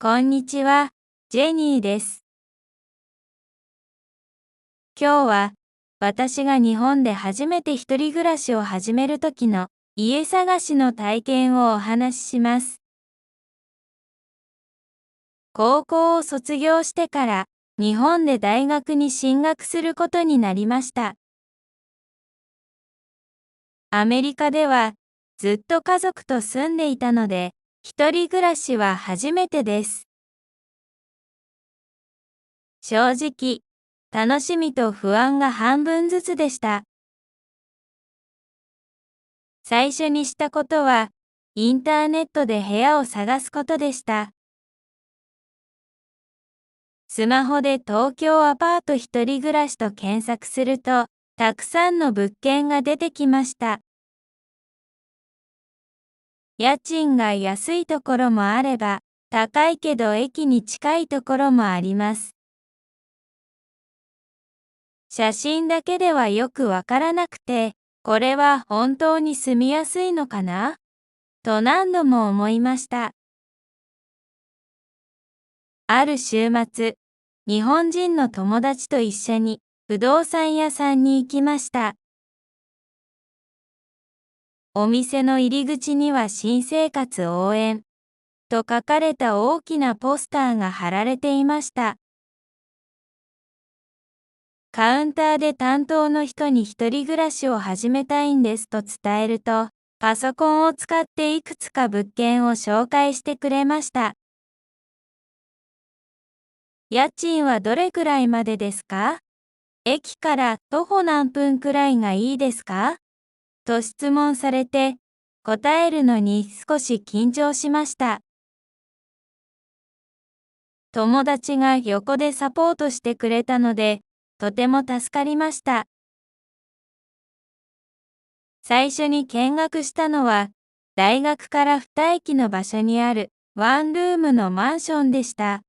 こんにちは、ジェニーです。今日は私が日本で初めて一人暮らしを始める時の家探しの体験をお話しします。高校を卒業してから日本で大学に進学することになりました。アメリカではずっと家族と住んでいたので、一人暮らしは初めてです。正直、楽しみと不安が半分ずつでした。最初にしたことは、インターネットで部屋を探すことでした。スマホで東京アパート一人暮らしと検索すると、たくさんの物件が出てきました。家賃が安いところもあれば、高いけど駅に近いところもあります。写真だけではよくわからなくて、これは本当に住みやすいのかなと何度も思いました。ある週末、日本人の友達と一緒に不動産屋さんに行きました。お店の入り口には新生活応援と書かれた大きなポスターが貼られていました。カウンターで担当の人に一人暮らしを始めたいんですと伝えると、パソコンを使っていくつか物件を紹介してくれました。家賃はどれくらいまでですか？駅から徒歩何分くらいがいいですか？と質問されて、答えるのに少し緊張しました。友達が横でサポートしてくれたので、とても助かりました。最初に見学したのは、大学から2駅の場所にあるワンルームのマンションでした。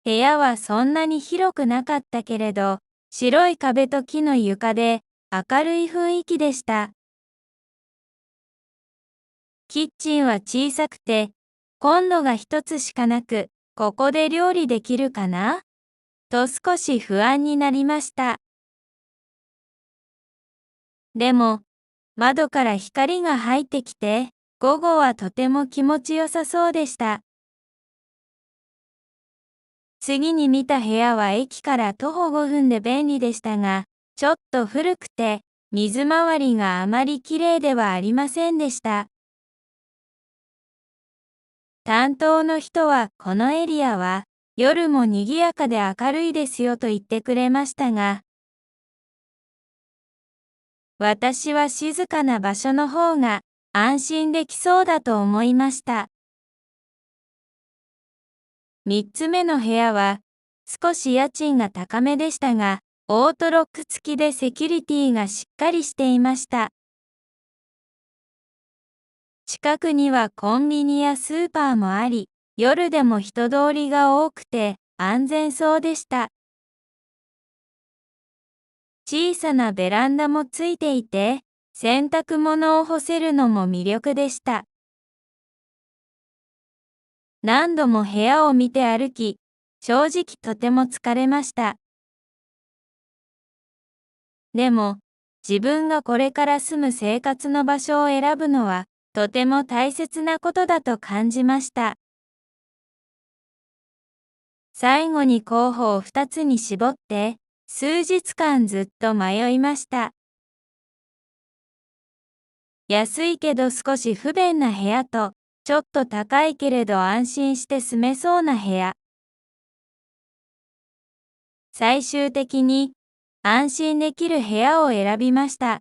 部屋はそんなに広くなかったけれど、白い壁と木の床で明るい雰囲気でした。キッチンは小さくて、コンロが一つしかなく、ここで料理できるかなと少し不安になりました。でも、窓から光が入ってきて、午後はとても気持ちよさそうでした。次に見た部屋は駅から徒歩5分で便利でしたが、ちょっと古くて、水回りがあまりきれいではありませんでした。担当の人はこのエリアは夜も賑やかで明るいですよと言ってくれましたが、私は静かな場所の方が安心できそうだと思いました。3つ目の部屋は少し家賃が高めでしたが、オートロック付きでセキュリティがしっかりしていました。近くにはコンビニやスーパーもあり、夜でも人通りが多くて安全そうでした。小さなベランダもついていて、洗濯物を干せるのも魅力でした。何度も部屋を見て歩き、正直とても疲れました。でも、自分がこれから住む生活の場所を選ぶのは、とても大切なことだと感じました。最後に候補を2つに絞って、数日間ずっと迷いました。安いけど少し不便な部屋と、ちょっと高いけれど安心して住めそうな部屋。最終的に、安心できる部屋を選びました。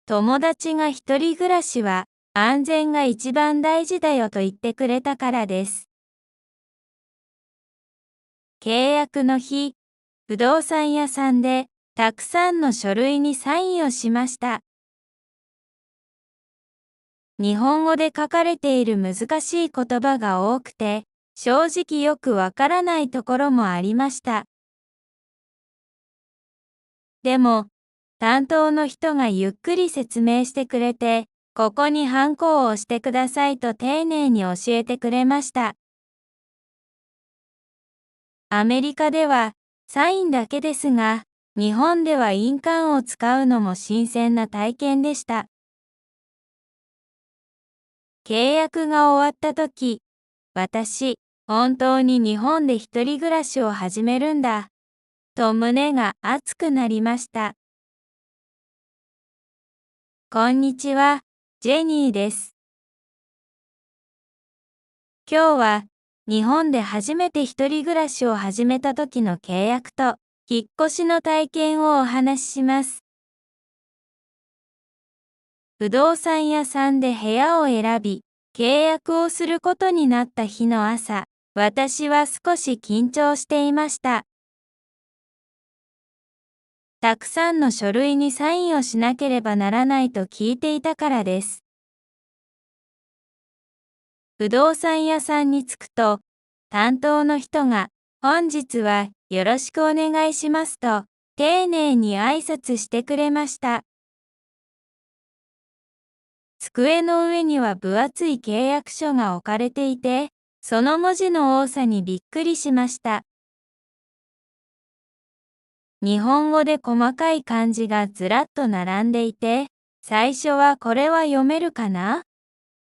友達が一人暮らしは、安全が一番大事だよと言ってくれたからです。契約の日、不動産屋さんで、たくさんの書類にサインをしました。日本語で書かれている難しい言葉が多くて、正直よくわからないところもありました。でも、担当の人がゆっくり説明してくれて、ここにハンコを押してくださいと丁寧に教えてくれました。アメリカではサインだけですが、日本では印鑑を使うのも新鮮な体験でした。契約が終わった時、私、本当に日本で一人暮らしを始めるんだ、と胸が熱くなりました。こんにちは、ジェニーです。今日は、日本で初めて一人暮らしを始めた時の契約と、引っ越しの体験をお話しします。不動産屋さんで部屋を選び、契約をすることになった日の朝、私は少し緊張していました。たくさんの書類にサインをしなければならないと聞いていたからです。不動産屋さんに着くと、担当の人が、本日はよろしくお願いしますと、丁寧に挨拶してくれました。机の上には分厚い契約書が置かれていて、その文字の多さにびっくりしました。日本語で細かい漢字がずらっと並んでいて、最初はこれは読めるかな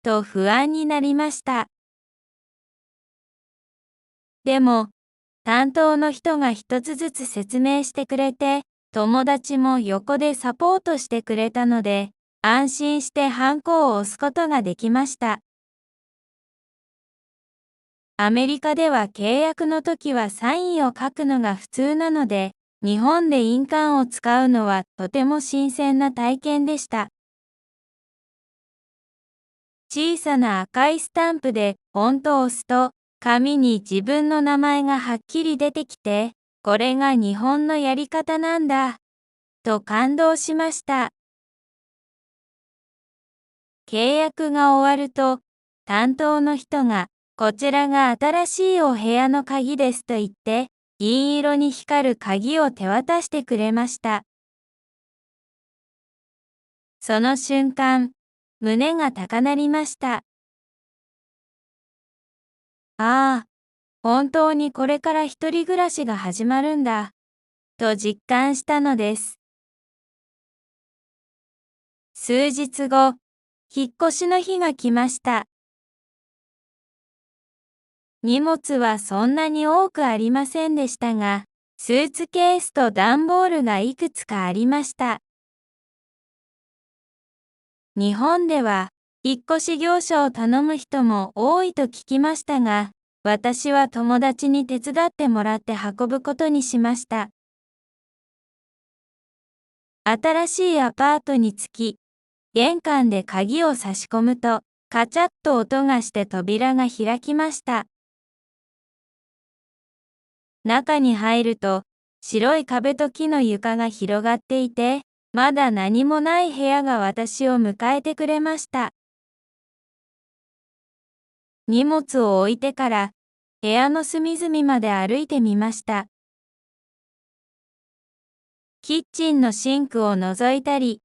と不安になりました。でも、担当の人が一つずつ説明してくれて、友達も横でサポートしてくれたので、安心してハンコを押すことができました。アメリカでは契約の時はサインを書くのが普通なので、日本で印鑑を使うのはとても新鮮な体験でした。小さな赤いスタンプでポンと押すと、紙に自分の名前がはっきり出てきて、これが日本のやり方なんだ、と感動しました。契約が終わると、担当の人が、こちらが新しいお部屋の鍵ですと言って、銀色に光る鍵を手渡してくれました。その瞬間、胸が高鳴りました。ああ、本当にこれから一人暮らしが始まるんだ、と実感したのです。数日後、引っ越しの日が来ました。荷物はそんなに多くありませんでしたが、スーツケースと段ボールがいくつかありました。日本では、引っ越し業者を頼む人も多いと聞きましたが、私は友達に手伝ってもらって運ぶことにしました。新しいアパートに着き、玄関で鍵を差し込むと、カチャッと音がして扉が開きました。中に入ると、白い壁と木の床が広がっていて、まだ何もない部屋が私を迎えてくれました。荷物を置いてから、部屋の隅々まで歩いてみました。キッチンのシンクを覗いたり、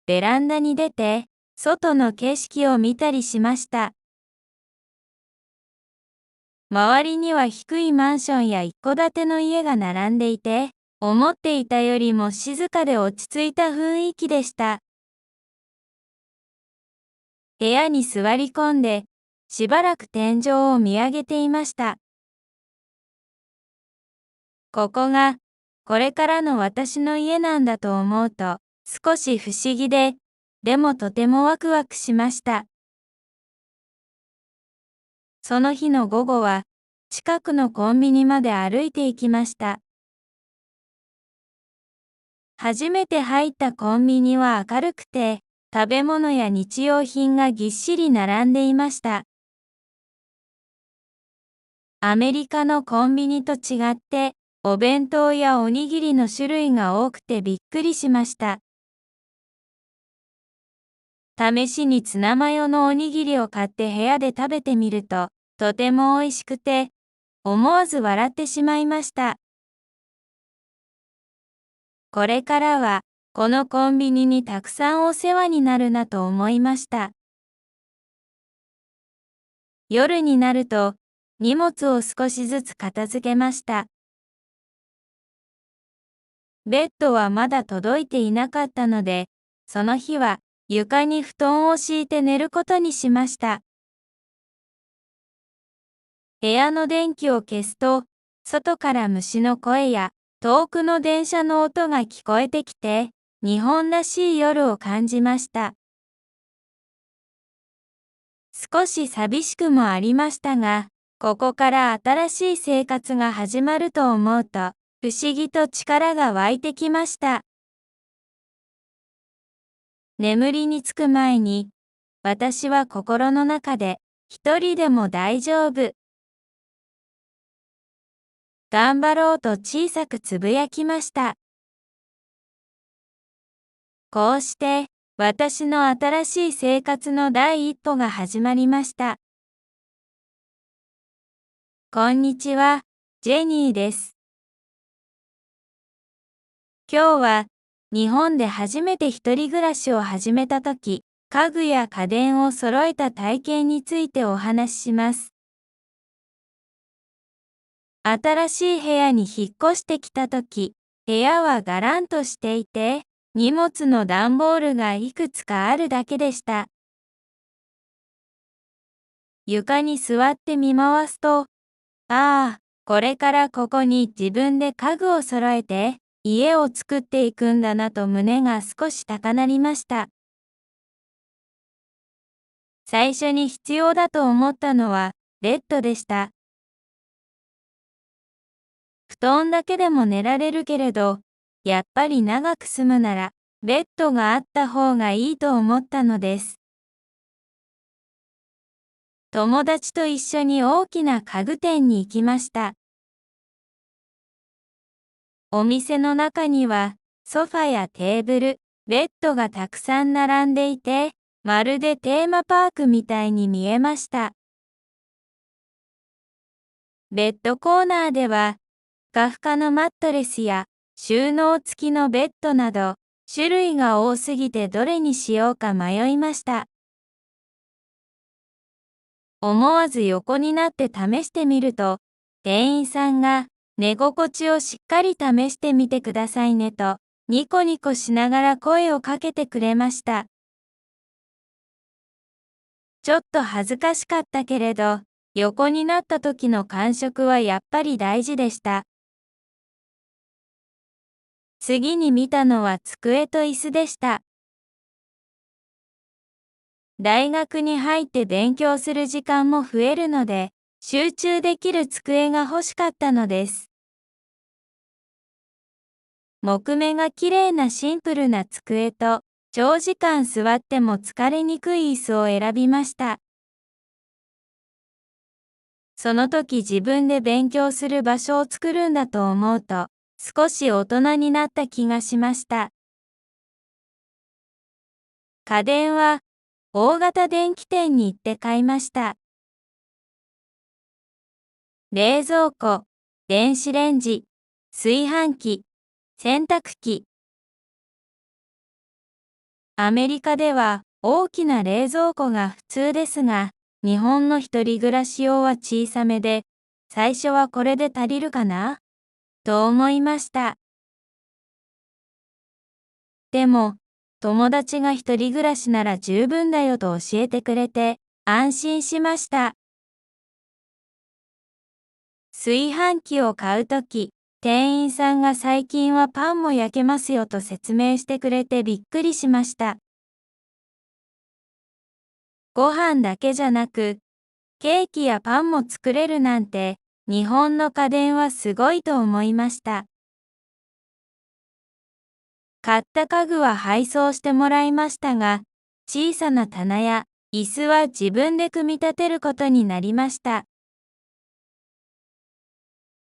ベランダに出て、外の景色を見たりしました。周りには低いマンションや一戸建ての家が並んでいて、思っていたよりも静かで落ち着いた雰囲気でした。部屋に座り込んで、しばらく天井を見上げていました。ここが、これからの私の家なんだと思うと、少し不思議で、でもとてもワクワクしました。その日の午後は、近くのコンビニまで歩いて行きました。初めて入ったコンビニは明るくて、食べ物や日用品がぎっしり並んでいました。アメリカのコンビニと違って、お弁当やおにぎりの種類が多くてびっくりしました。試しにツナマヨのおにぎりを買って部屋で食べてみると、とても美味しくて、思わず笑ってしまいました。これからは、このコンビニにたくさんお世話になるなと思いました。夜になると、荷物を少しずつ片付けました。ベッドはまだ届いていなかったので、その日は床に布団を敷いて寝ることにしました。部屋の電気を消すと、外から虫の声や遠くの電車の音が聞こえてきて、日本らしい夜を感じました。少し寂しくもありましたが、ここから新しい生活が始まると思うと、不思議と力が湧いてきました。眠りにつく前に、私は心の中で、一人でも大丈夫。頑張ろうと小さくつぶやきました。こうして、私の新しい生活の第一歩が始まりました。こんにちは、ジェニーです。今日は、日本で初めて一人暮らしを始めたとき、家具や家電を揃えた体験についてお話しします。新しい部屋に引っ越してきたとき、部屋はガランとしていて、荷物の段ボールがいくつかあるだけでした。床に座って見回すと、ああ、これからここに自分で家具を揃えて、家を作っていくんだなと胸が少し高鳴りました。最初に必要だと思ったのは、ベッドでした。布団だけでも寝られるけれど、やっぱり長く住むなら、ベッドがあった方がいいと思ったのです。友達と一緒に大きな家具店に行きました。お店の中には、ソファやテーブル、ベッドがたくさん並んでいて、まるでテーマパークみたいに見えました。ベッドコーナーでは、ふかふかのマットレスや収納付きのベッドなど、種類が多すぎてどれにしようか迷いました。思わず横になって試してみると、店員さんが寝心地をしっかり試してみてくださいねと、ニコニコしながら声をかけてくれました。ちょっと恥ずかしかったけれど、横になった時の感触はやっぱり大事でした。次に見たのは机と椅子でした。大学に入って勉強する時間も増えるので、集中できる机が欲しかったのです。木目が綺麗なシンプルな机と、長時間座っても疲れにくい椅子を選びました。その時自分で勉強する場所を作るんだと思うと、少し大人になった気がしました。家電は、大型電気店に行って買いました。冷蔵庫、電子レンジ、炊飯器、洗濯機。アメリカでは大きな冷蔵庫が普通ですが、日本の一人暮らし用は小さめで、最初はこれで足りるかなと思いました。でも、友達が一人暮らしなら十分だよと教えてくれて、安心しました。炊飯器を買うとき、店員さんが最近はパンも焼けますよと説明してくれてびっくりしました。ご飯だけじゃなく、ケーキやパンも作れるなんて、日本の家電はすごいと思いました。買った家具は配送してもらいましたが、小さな棚や椅子は自分で組み立てることになりました。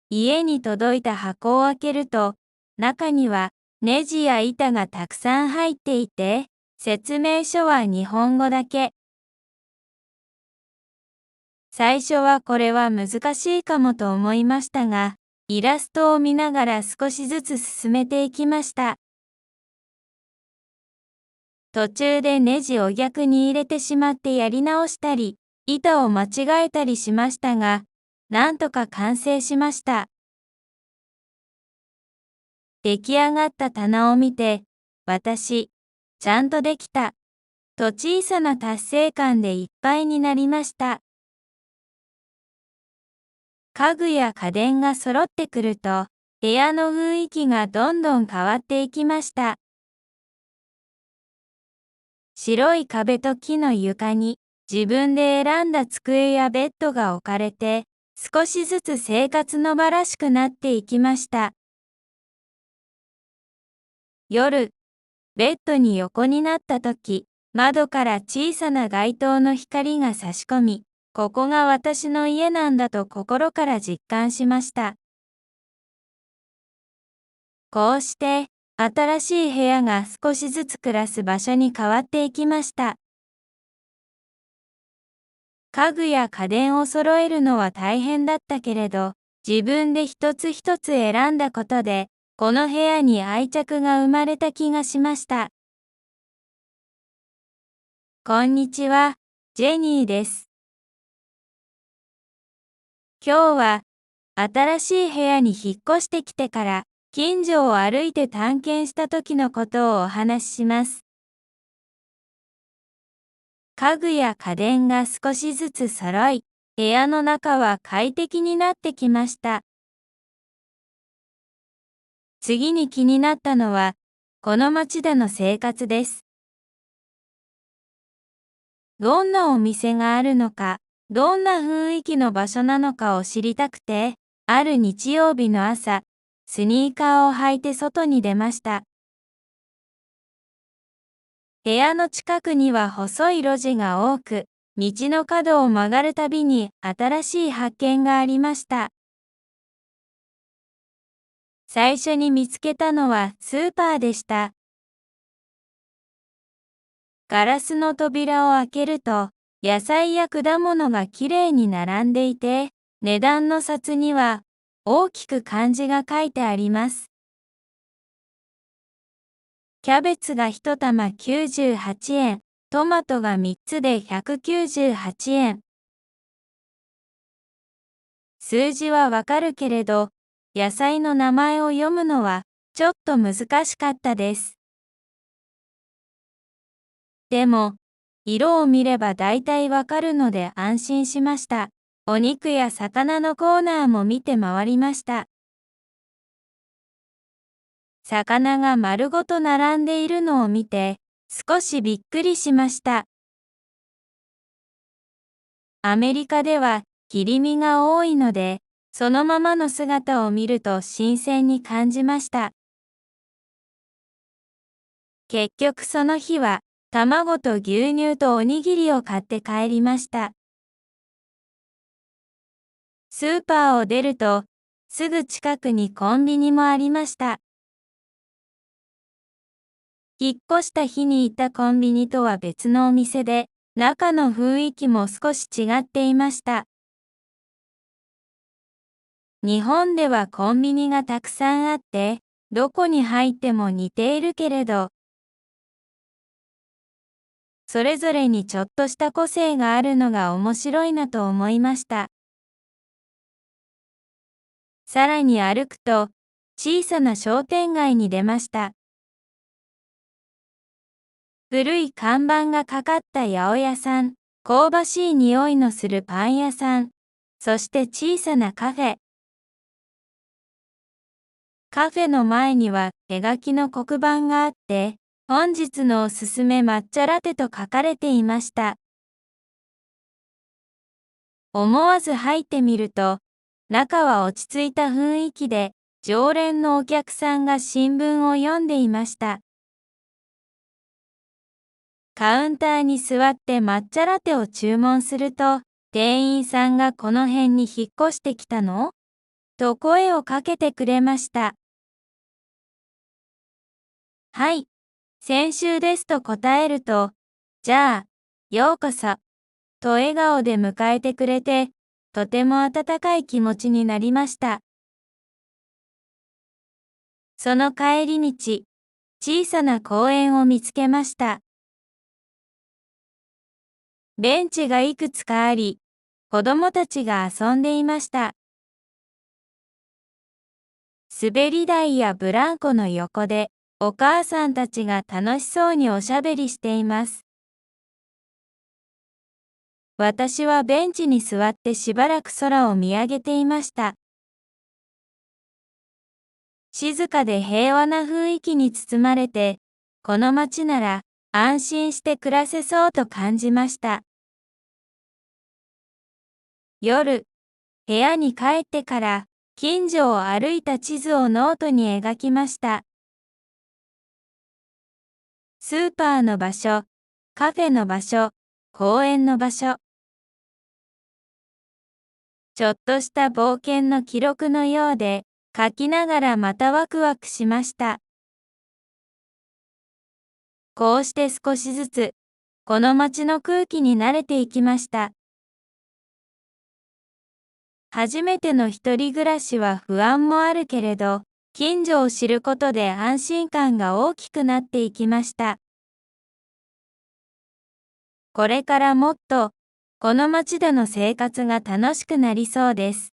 家に届いた箱を開けると、中にはネジや板がたくさん入っていて、説明書は日本語だけ。最初はこれは難しいかもと思いましたが、イラストを見ながら少しずつ進めていきました。途中でネジを逆に入れてしまってやり直したり、板を間違えたりしましたが、なんとか完成しました。出来上がった棚を見て、私、ちゃんとできた、と小さな達成感でいっぱいになりました。家具や家電が揃ってくると、部屋の雰囲気がどんどん変わっていきました。白い壁と木の床に、自分で選んだ机やベッドが置かれて、少しずつ生活の場らしくなっていきました。夜、ベッドに横になった時、窓から小さな街灯の光が差し込み、ここが私の家なんだと心から実感しました。こうして、新しい部屋が少しずつ暮らす場所に変わっていきました。家具や家電を揃えるのは大変だったけれど、自分で一つ一つ選んだことで、この部屋に愛着が生まれた気がしました。こんにちは、ジェニーです。今日は、新しい部屋に引っ越してきてから、近所を歩いて探検した時のことをお話しします。家具や家電が少しずつ揃い、部屋の中は快適になってきました。次に気になったのは、この街での生活です。どんなお店があるのか、どんな雰囲気の場所なのかを知りたくて、ある日曜日の朝、スニーカーを履いて外に出ました。部屋の近くには細い路地が多く、道の角を曲がるたびに新しい発見がありました。最初に見つけたのはスーパーでした。ガラスの扉を開けると、野菜や果物がきれいに並んでいて、値段の札には大きく漢字が書いてあります。キャベツが1玉98円、トマトが3つで198円。数字はわかるけれど、野菜の名前を読むのはちょっと難しかったです。でも、色を見れば大体わかるので安心しました。お肉や魚のコーナーも見て回りました。魚が丸ごと並んでいるのを見て、少しびっくりしました。アメリカでは切り身が多いので、そのままの姿を見ると新鮮に感じました。結局その日は、卵と牛乳とおにぎりを買って帰りました。スーパーを出ると、すぐ近くにコンビニもありました。引っ越した日に行ったコンビニとは別のお店で、中の雰囲気も少し違っていました。日本ではコンビニがたくさんあって、どこに入っても似ているけれど、それぞれにちょっとした個性があるのが面白いなと思いました。さらに歩くと、小さな商店街に出ました。古い看板がかかった八百屋さん、香ばしい匂いのするパン屋さん、そして小さなカフェ。カフェの前には手書きの黒板があって、本日のおすすめ抹茶ラテと書かれていました。思わず入ってみると、中は落ち着いた雰囲気で、常連のお客さんが新聞を読んでいました。カウンターに座って抹茶ラテを注文すると、店員さんがこの辺に引っ越してきたのと声をかけてくれました。はい、先週ですと答えると、じゃあ、ようこそ、と笑顔で迎えてくれて、とても温かい気持ちになりました。その帰り道、小さな公園を見つけました。ベンチがいくつかあり、子供たちが遊んでいました。滑り台やブランコの横で、お母さんたちが楽しそうにおしゃべりしています。私はベンチに座ってしばらく空を見上げていました。静かで平和な雰囲気に包まれて、この街なら安心して暮らせそうと感じました。夜、部屋に帰ってから近所を歩いた地図をノートに描きました。スーパーの場所、カフェの場所、公園の場所。ちょっとした冒険の記録のようで、書きながらまたワクワクしました。こうして少しずつ、この街の空気に慣れていきました。初めての一人暮らしは不安もあるけれど、近所を知ることで安心感が大きくなっていきました。これからもっと、この街での生活が楽しくなりそうです。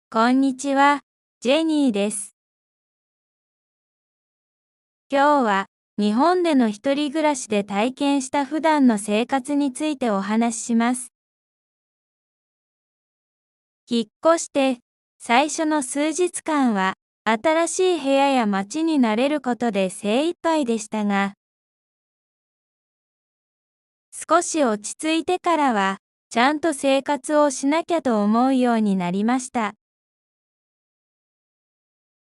こんにちは、ジェニーです。今日は、日本での一人暮らしで体験した普段の生活についてお話しします。引っ越して、最初の数日間は、新しい部屋や街に慣れることで精一杯でしたが、少し落ち着いてからは、ちゃんと生活をしなきゃと思うようになりました。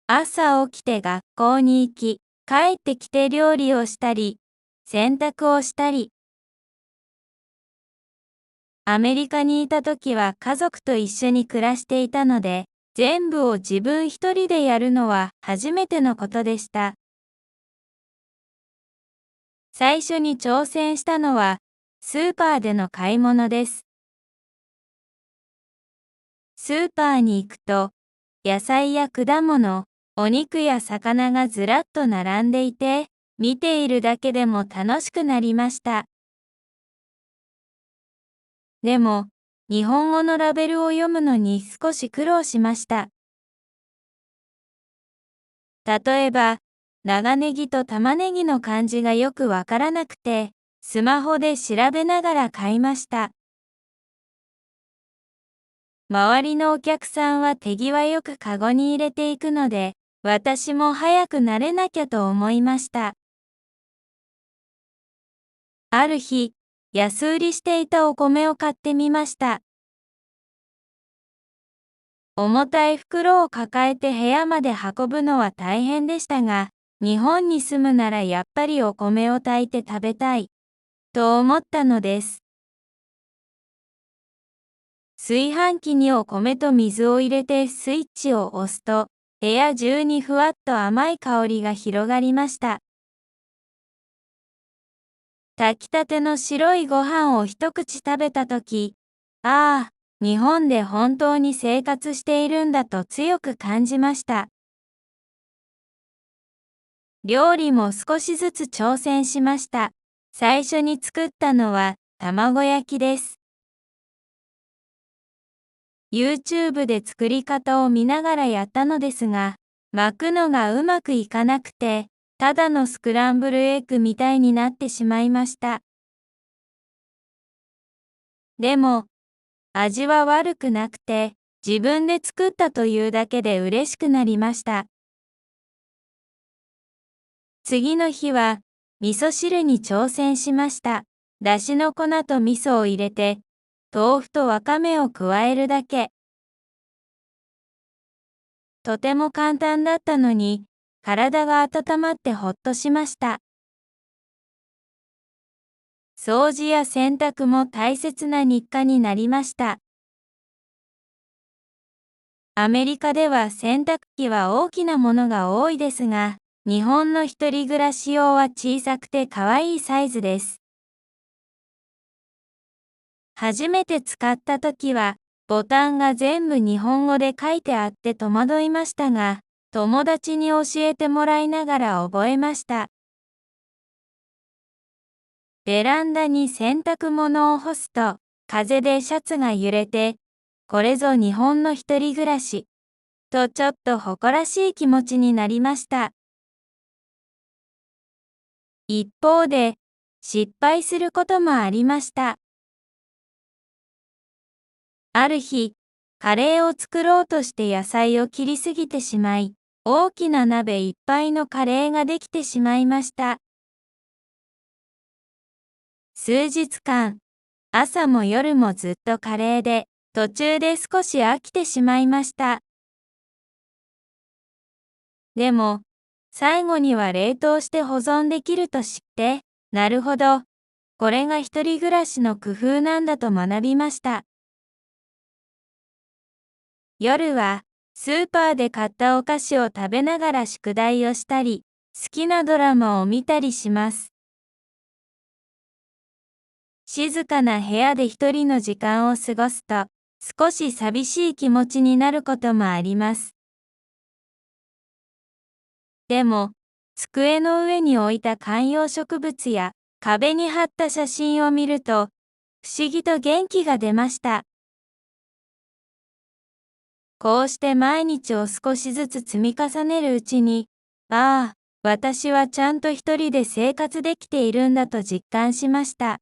朝起きて学校に行き、帰ってきて料理をしたり、洗濯をしたり。アメリカにいた時は家族と一緒に暮らしていたので、全部を自分一人でやるのは初めてのことでした。最初に挑戦したのは、スーパーでの買い物です。スーパーに行くと、野菜や果物、お肉や魚がずらっと並んでいて、見ているだけでも楽しくなりました。でも、日本語のラベルを読むのに少し苦労しました。例えば、長ネギと玉ねぎの漢字がよくわからなくて、スマホで調べながら買いました。周りのお客さんは手際よくカゴに入れていくので、私も早く慣れなきゃと思いました。ある日、安売りしていたお米を買ってみました。重たい袋を抱えて部屋まで運ぶのは大変でしたが、日本に住むならやっぱりお米を炊いて食べたい、と思ったのです。炊飯器にお米と水を入れてスイッチを押すと、部屋中にふわっと甘い香りが広がりました。炊きたての白いご飯を一口食べたとき、ああ、日本で本当に生活しているんだと強く感じました。料理も少しずつ挑戦しました。最初に作ったのは卵焼きです。YouTube で作り方を見ながらやったのですが、巻くのがうまくいかなくて、ただのスクランブルエッグみたいになってしまいました。でも、味は悪くなくて、自分で作ったというだけで嬉しくなりました。次の日は、味噌汁に挑戦しました。だしの粉と味噌を入れて、豆腐とわかめを加えるだけ。とても簡単だったのに、体が温まってほっとしました。掃除や洗濯も大切な日課になりました。アメリカでは洗濯機は大きなものが多いですが、日本の一人暮らし用は小さくて可愛いサイズです。初めて使った時は、ボタンが全部日本語で書いてあって戸惑いましたが、友達に教えてもらいながら覚えました。ベランダに洗濯物を干すと、風でシャツが揺れて、これぞ日本の一人暮らし、とちょっと誇らしい気持ちになりました。一方で、失敗することもありました。ある日、カレーを作ろうとして野菜を切りすぎてしまい、大きな鍋いっぱいのカレーができてしまいました。数日間、朝も夜もずっとカレーで、途中で少し飽きてしまいました。でも、最後には冷凍して保存できると知って、なるほど、これが一人暮らしの工夫なんだと学びました。夜は、スーパーで買ったお菓子を食べながら宿題をしたり、好きなドラマを見たりします。静かな部屋で一人の時間を過ごすと、少し寂しい気持ちになることもあります。でも、机の上に置いた観葉植物や壁に貼った写真を見ると、不思議と元気が出ました。こうして毎日を少しずつ積み重ねるうちに、ああ、私はちゃんと一人で生活できているんだと実感しました。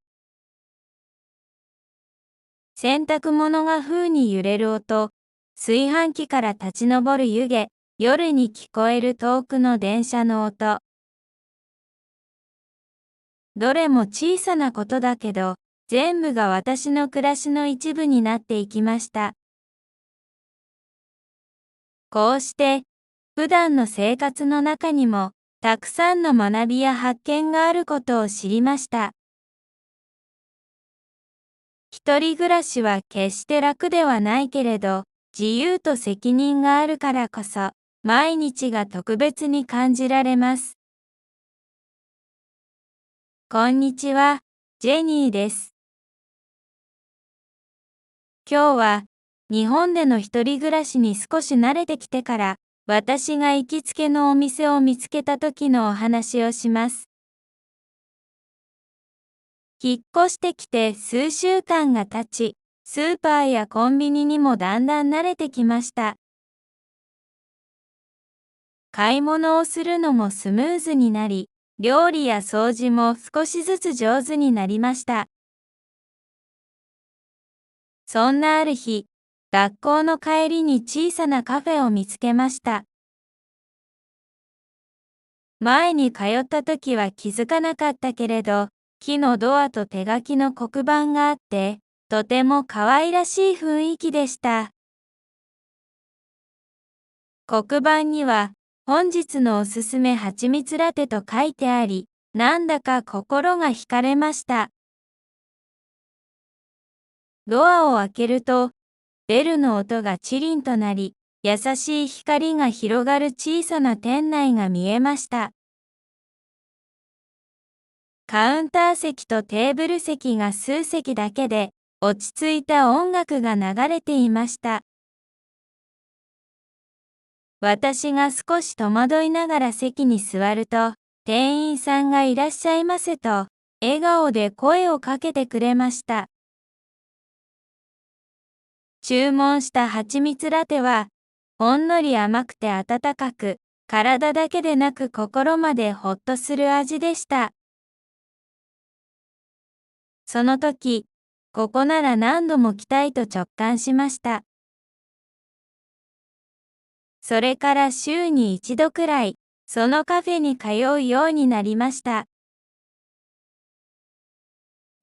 洗濯物が風に揺れる音、炊飯器から立ち上る湯気、夜に聞こえる遠くの電車の音。どれも小さなことだけど、全部が私の暮らしの一部になっていきました。こうして、普段の生活の中にも、たくさんの学びや発見があることを知りました。一人暮らしは決して楽ではないけれど、自由と責任があるからこそ、毎日が特別に感じられます。こんにちは、ジェニーです。今日は、日本での一人暮らしに少し慣れてきてから、私が行きつけのお店を見つけた時のお話をします。引っ越してきて数週間が経ち、スーパーやコンビニにもだんだん慣れてきました。買い物をするのもスムーズになり、料理や掃除も少しずつ上手になりました。そんなある日、学校の帰りに小さなカフェを見つけました。前に通った時は気づかなかったけれど、木のドアと手書きの黒板があって、とても可愛らしい雰囲気でした。黒板には、本日のおすすめ蜂蜜ラテと書いてあり、なんだか心が惹かれました。ドアを開けると、ベルの音がチリンとなり、優しい光が広がる小さな店内が見えました。カウンター席とテーブル席が数席だけで、落ち着いた音楽が流れていました。私が少し戸惑いながら席に座ると、店員さんがいらっしゃいませと、笑顔で声をかけてくれました。注文した蜂蜜ラテは、ほんのり甘くて温かく、体だけでなく心までほっとする味でした。その時、ここなら何度も来たいと直感しました。それから週に一度くらい、そのカフェに通うようになりました。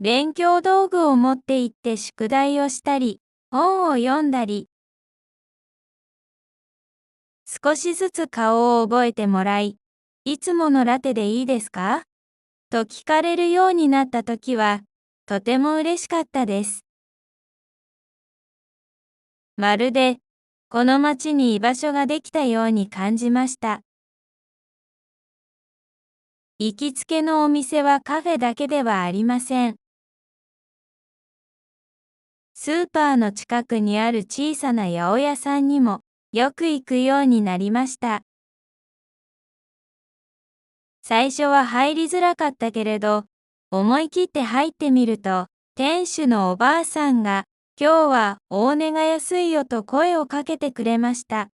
勉強道具を持って行って宿題をしたり、本を読んだり、少しずつ顔を覚えてもらい、いつものラテでいいですかと聞かれるようになった時は、とても嬉しかったです。まるで、この街に居場所ができたように感じました。行きつけのお店はカフェだけではありません。スーパーの近くにある小さな八百屋さんにもよく行くようになりました。最初は入りづらかったけれど、思い切って入ってみると、店主のおばあさんが、今日は大値が安いよと声をかけてくれました。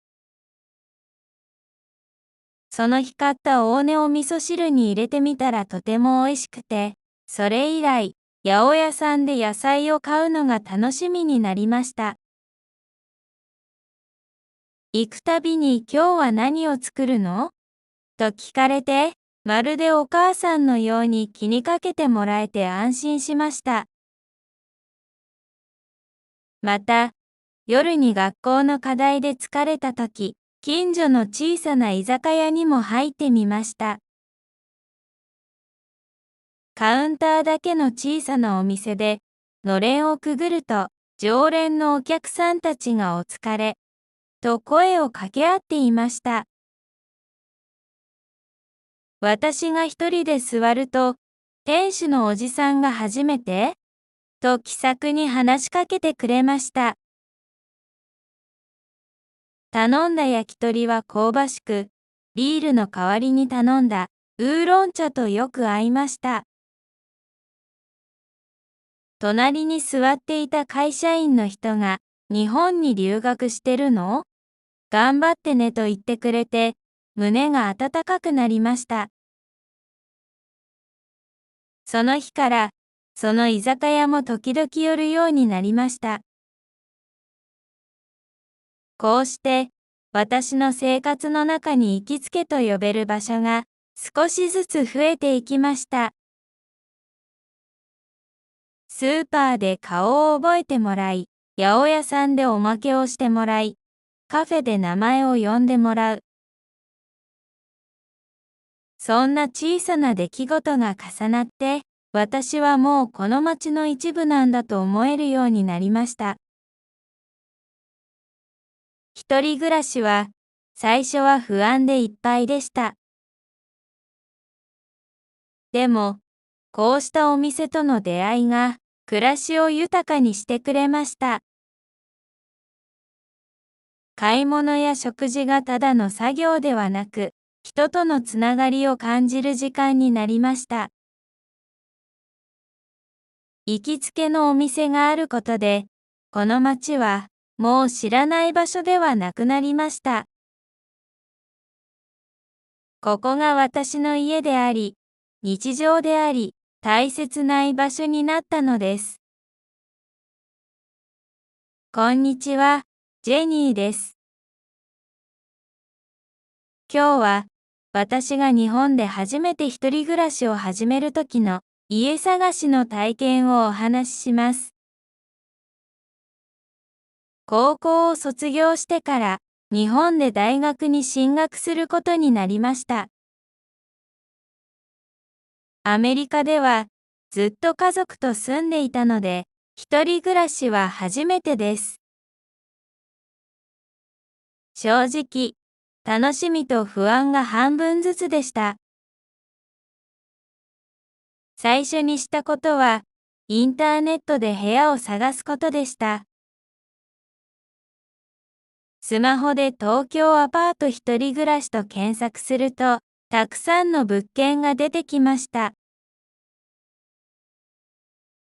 その日買った大根を味噌汁に入れてみたらとても美味しくて、それ以来、八百屋さんで野菜を買うのが楽しみになりました。行くたびに今日は何を作るのと聞かれて、まるでお母さんのように気にかけてもらえて安心しました。また、夜に学校の課題で疲れたとき、近所の小さな居酒屋にも入ってみました。カウンターだけの小さなお店で、のれんをくぐると、常連のお客さんたちがお疲れ、と声を掛け合っていました。私が一人で座ると、店主のおじさんが初めて、と気さくに話しかけてくれました。頼んだ焼き鳥は香ばしく、ビールの代わりに頼んだウーロン茶とよく合いました。隣に座っていた会社員の人が、日本に留学してるの？頑張ってねと言ってくれて、胸が温かくなりました。その日から、その居酒屋も時々寄るようになりました。こうして、私の生活の中に行きつけと呼べる場所が、少しずつ増えていきました。スーパーで顔を覚えてもらい、八百屋さんでおまけをしてもらい、カフェで名前を呼んでもらう。そんな小さな出来事が重なって、私はもうこの町の一部なんだと思えるようになりました。一人暮らしは、最初は不安でいっぱいでした。でも、こうしたお店との出会いが、暮らしを豊かにしてくれました。買い物や食事がただの作業ではなく、人とのつながりを感じる時間になりました。行きつけのお店があることで、この街はもう知らない場所ではなくなりました。ここが私の家であり、日常であり、大切な居場所になったのです。こんにちは、ジェニーです。今日は、私が日本で初めて一人暮らしを始める時の家探しの体験をお話しします。高校を卒業してから、日本で大学に進学することになりました。アメリカでは、ずっと家族と住んでいたので、一人暮らしは初めてです。正直、楽しみと不安が半分ずつでした。最初にしたことは、インターネットで部屋を探すことでした。スマホで東京アパート一人暮らしと検索すると、たくさんの物件が出てきました。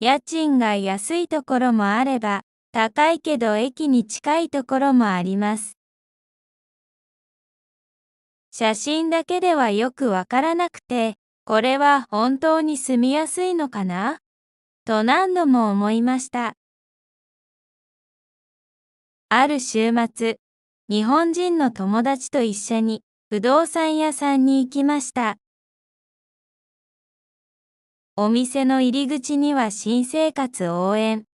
家賃が安いところもあれば、高いけど駅に近いところもあります。写真だけではよくわからなくて、これは本当に住みやすいのかなと何度も思いました。ある週末、日本人の友達と一緒に不動産屋さんに行きました。お店の入り口には新生活応援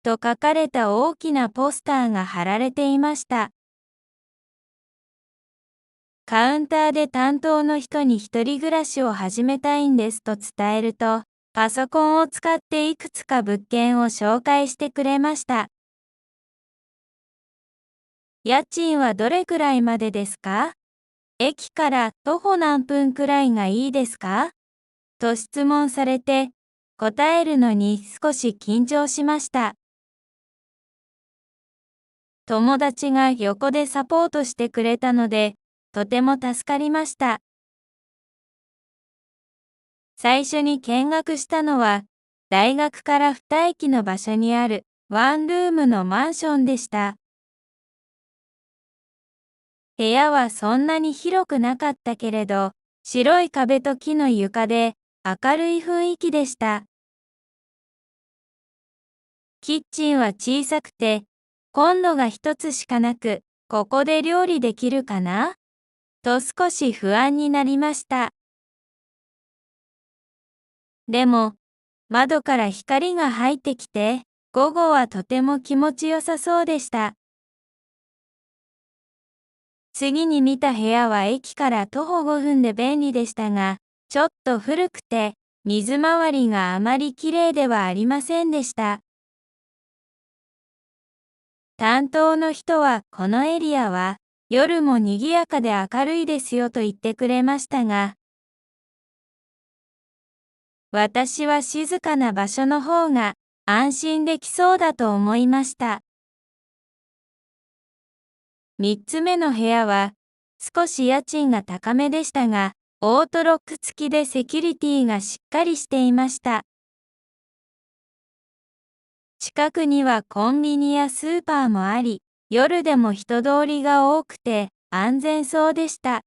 と書かれた大きなポスターが貼られていました。カウンターで担当の人に一人暮らしを始めたいんですと伝えると、パソコンを使っていくつか物件を紹介してくれました。家賃はどれくらいまでですか？駅から徒歩何分くらいがいいですか？と質問されて、答えるのに少し緊張しました。友達が横でサポートしてくれたので、とても助かりました。最初に見学したのは、大学から2駅の場所にあるワンルームのマンションでした。部屋はそんなに広くなかったけれど、白い壁と木の床で明るい雰囲気でした。キッチンは小さくて、コンロが一つしかなく、ここで料理できるかなと少し不安になりました。でも、窓から光が入ってきて、午後はとても気持ちよさそうでした。次に見た部屋は駅から徒歩5分で便利でしたが、ちょっと古くて、水回りがあまりきれいではありませんでした。担当の人はこのエリアは夜も賑やかで明るいですよと言ってくれましたが、私は静かな場所の方が安心できそうだと思いました。3つ目の部屋は少し家賃が高めでしたが、オートロック付きでセキュリティがしっかりしていました。近くにはコンビニやスーパーもあり、夜でも人通りが多くて安全そうでした。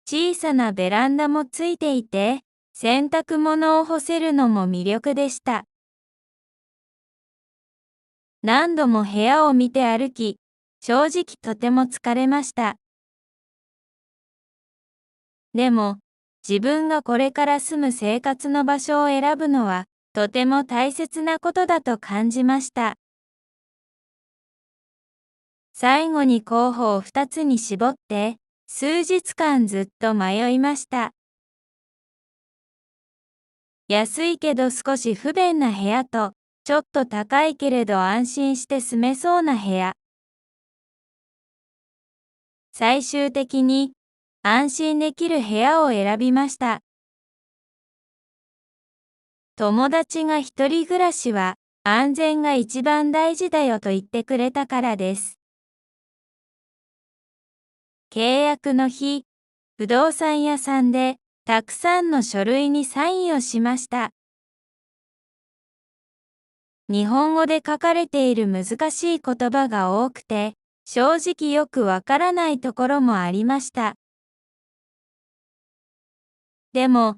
小さなベランダもついていて、洗濯物を干せるのも魅力でした。何度も部屋を見て歩き、正直とても疲れました。でも、自分がこれから住む生活の場所を選ぶのは、とても大切なことだと感じました。最後に候補を2つに絞って、数日間ずっと迷いました。安いけど少し不便な部屋と、ちょっと高いけれど安心して住めそうな部屋。最終的に、安心できる部屋を選びました。友達が一人暮らしは、安全が一番大事だよと言ってくれたからです。契約の日、不動産屋さんで、たくさんの書類にサインをしました。日本語で書かれている難しい言葉が多くて、正直よくわからないところもありました。でも、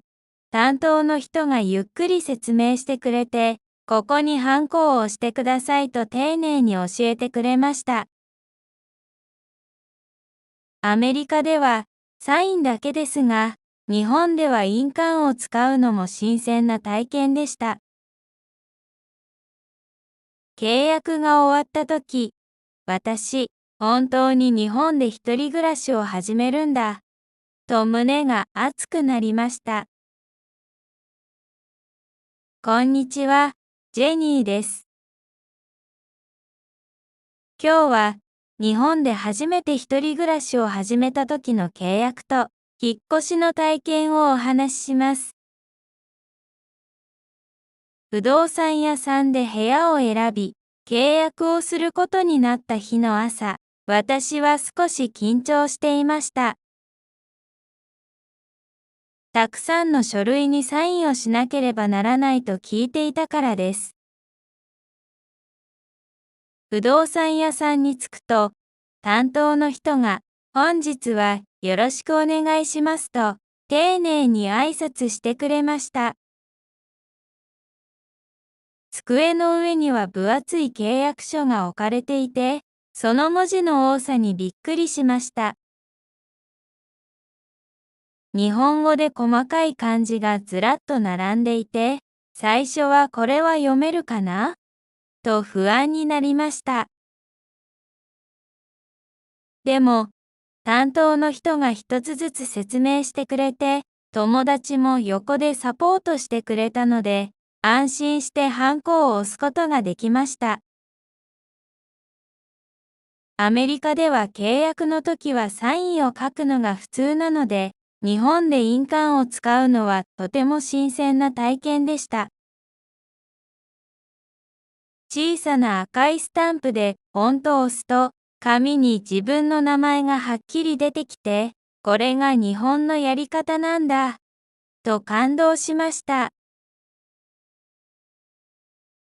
担当の人がゆっくり説明してくれて、ここにハンコを押してくださいと丁寧に教えてくれました。アメリカではサインだけですが、日本では印鑑を使うのも新鮮な体験でした。契約が終わった時、私、本当に日本で一人暮らしを始めるんだ、と胸が熱くなりました。こんにちは、ジェニーです。今日は、日本で初めて一人暮らしを始めた時の契約と、引っ越しの体験をお話しします。不動産屋さんで部屋を選び、契約をすることになった日の朝、私は少し緊張していました。たくさんの書類にサインをしなければならないと聞いていたからです。不動産屋さんに着くと、担当の人が、本日はよろしくお願いしますと、丁寧に挨拶してくれました。机の上には分厚い契約書が置かれていて、その文字の多さにびっくりしました。日本語で細かい漢字がずらっと並んでいて、最初はこれは読めるかなと不安になりました。でも、担当の人が一つずつ説明してくれて、友達も横でサポートしてくれたので、安心してハンコを押すことができました。アメリカでは契約の時はサインを書くのが普通なので、日本で印鑑を使うのはとても新鮮な体験でした。小さな赤いスタンプでポンと押すと、紙に自分の名前がはっきり出てきて、これが日本のやり方なんだ、と感動しました。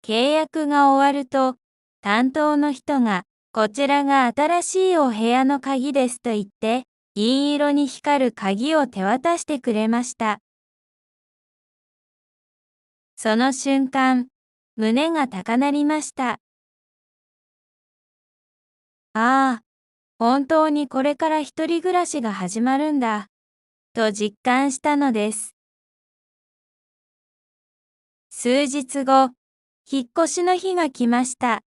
契約が終わると、担当の人が、こちらが新しいお部屋の鍵ですと言って、銀色に光る鍵を手渡してくれました。その瞬間、胸が高鳴りました。ああ、本当にこれから一人暮らしが始まるんだ、と実感したのです。数日後、引っ越しの日が来ました。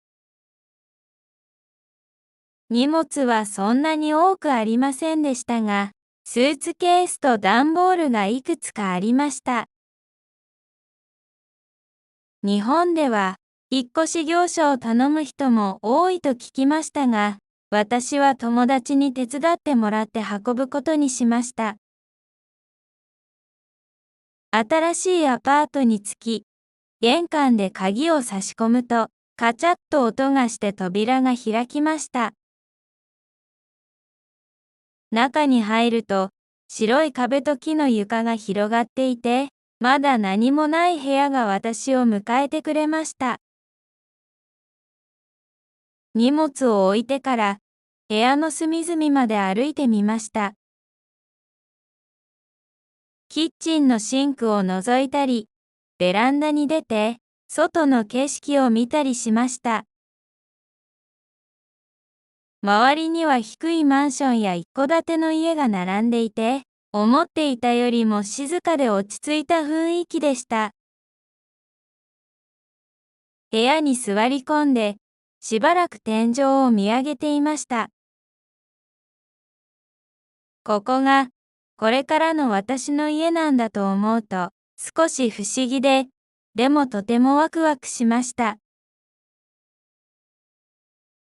荷物はそんなに多くありませんでしたが、スーツケースと段ボールがいくつかありました。日本では、引っ越し業者を頼む人も多いと聞きましたが、私は友達に手伝ってもらって運ぶことにしました。新しいアパートに着き、玄関で鍵を差し込むと、カチャッと音がして扉が開きました。中に入ると、白い壁と木の床が広がっていて、まだ何もない部屋が私を迎えてくれました。荷物を置いてから、部屋の隅々まで歩いてみました。キッチンのシンクを覗いたり、ベランダに出て、外の景色を見たりしました。周りには低いマンションや一戸建ての家が並んでいて、思っていたよりも静かで落ち着いた雰囲気でした。部屋に座り込んで、しばらく天井を見上げていました。ここが、これからの私の家なんだと思うと、少し不思議で、でもとてもワクワクしました。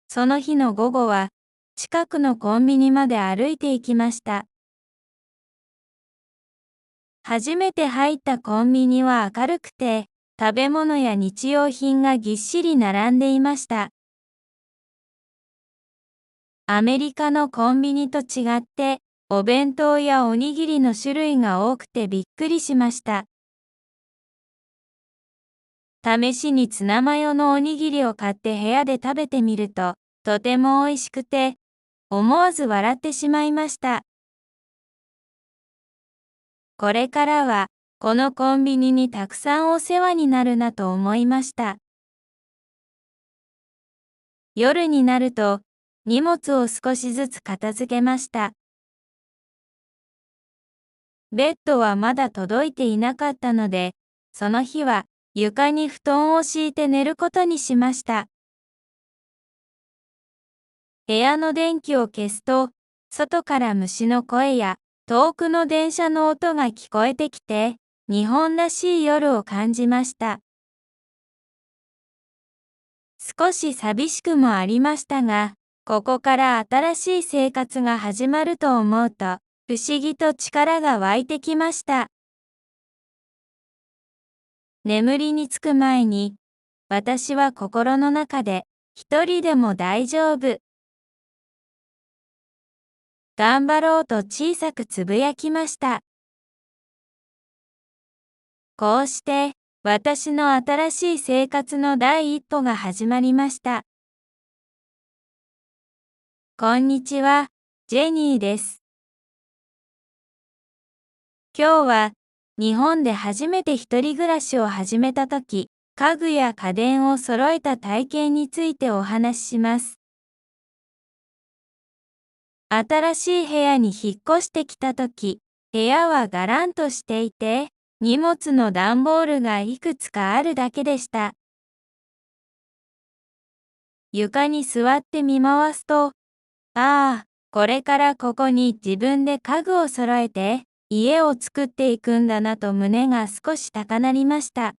その日の午後は、近くのコンビニまで歩いて行きました。初めて入ったコンビニは明るくて、食べ物や日用品がぎっしり並んでいました。アメリカのコンビニと違って、お弁当やおにぎりの種類が多くてびっくりしました。試しにツナマヨのおにぎりを買って部屋で食べてみると、とても美味しくて、思わず笑ってしまいました。これからは、このコンビニにたくさんお世話になるなと思いました。夜になると、荷物を少しずつ片付けました。ベッドはまだ届いていなかったので、その日は床に布団を敷いて寝ることにしました。部屋の電気を消すと、外から虫の声や遠くの電車の音が聞こえてきて、日本らしい夜を感じました。少し寂しくもありましたが、ここから新しい生活が始まると思うと、不思議と力が湧いてきました。眠りにつく前に、私は心の中で、一人でも大丈夫。頑張ろうと小さくつぶやきました。こうして、私の新しい生活の第一歩が始まりました。こんにちは、ジェニーです。今日は、日本で初めて一人暮らしを始めたとき、家具や家電を揃えた体験についてお話しします。新しい部屋に引っ越してきたとき、部屋はガランとしていて、荷物の段ボールがいくつかあるだけでした。床に座って見回すと、ああ、これからここに自分で家具を揃えて、家を作っていくんだなと胸が少し高鳴りました。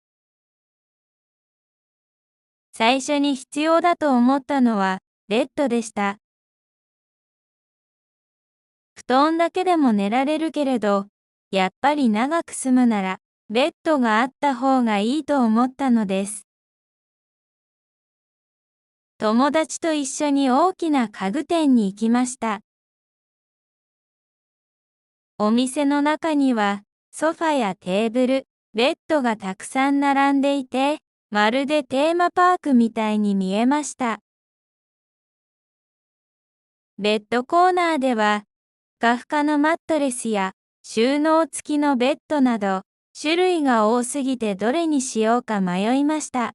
最初に必要だと思ったのは、ベッドでした。布団だけでも寝られるけれど、やっぱり長く住むなら、ベッドがあった方がいいと思ったのです。友達と一緒に大きな家具店に行きました。お店の中には、ソファやテーブル、ベッドがたくさん並んでいて、まるでテーマパークみたいに見えました。ベッドコーナーでは、ふかふかのマットレスや収納付きのベッドなど、種類が多すぎてどれにしようか迷いました。